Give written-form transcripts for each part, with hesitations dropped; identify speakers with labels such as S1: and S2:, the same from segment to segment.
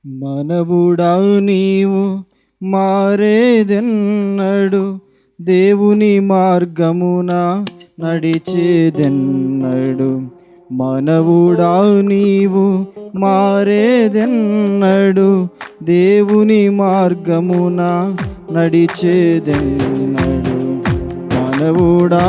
S1: మనవుడా నీవు మారేదెన్నడు, దేవుని మార్గమున నడిచేదెన్నడు. మనవుడా నీవు మారేదెన్నడు, దేవుని మార్గమున నడిచేదెన్నడు. మనవుడా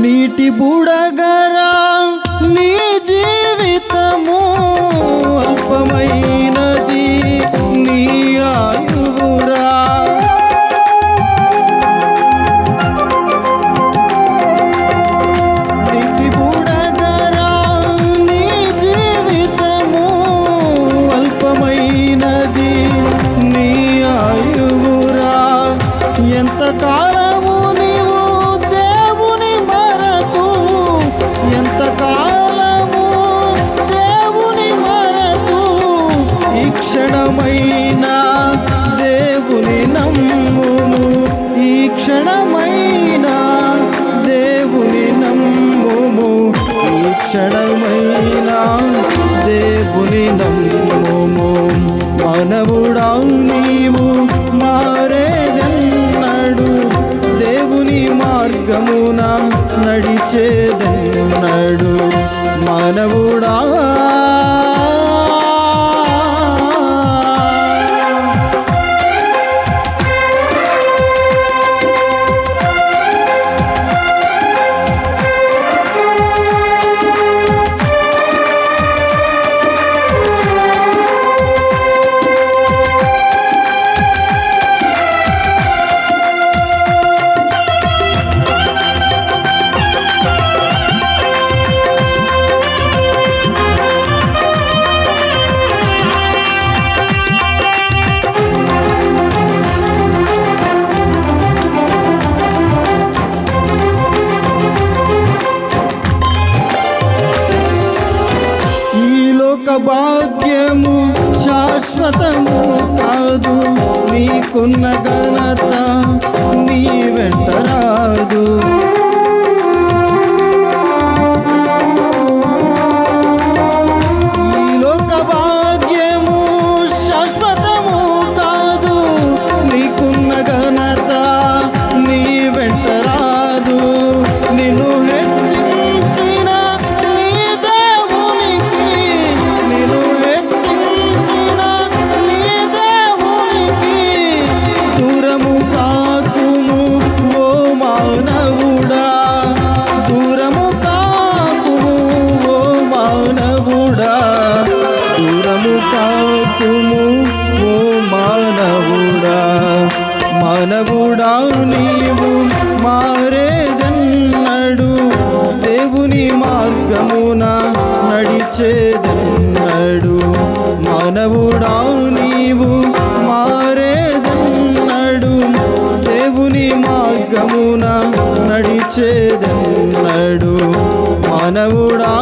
S1: నీటి బుడగరా నీ జీవితము, అల్పమైనది నీ ఆయువురా. నీటి బుడగరా నీ జీవితము, అల్పమైనది నీ ఆయువురా. ఎంతకాలము నీవు దేవుని మరతు, ఎంతకాలము దేవుని మరతు, ఈ క్షణమైన దేవుని నమ్ముము, ఈ క్షణమైన దేవుని నమ్ముము, ఈ క్షణమైన దేవుని నమ్ముము. మనవుడా నీవు మారేదెన్నడు, దేవుని మార్గమున నడిచేదెన్నడు. మనవుడా భాగ్యము శాశ్వతము కాదు, నీకున్న ఘనత నీ వెంట రాదు. ఈ లోక భాగ్యము శాశ్వతము కాదు, నీకున్న ఘనత నీ వెంట రాదు. నిన్ను హెచ్చించిన నీ దేవునికి, నిన్ను హెచ్చించిన నీ దేవునికి దూరము కాకుము ఓ మానవుడా, దూరము కాకుము ఓ మానవుడా, దూరము కాకుము ఓ మానవుడా. మానవుడా నీవు మారేదెన్నడు, దేవుని మార్గమున నడిచేదెన్నడు. మానవుడా నీవు మారేదెన్నడు, దేవుని మార్గమున నడిచేదెన్నడు. మానవుడా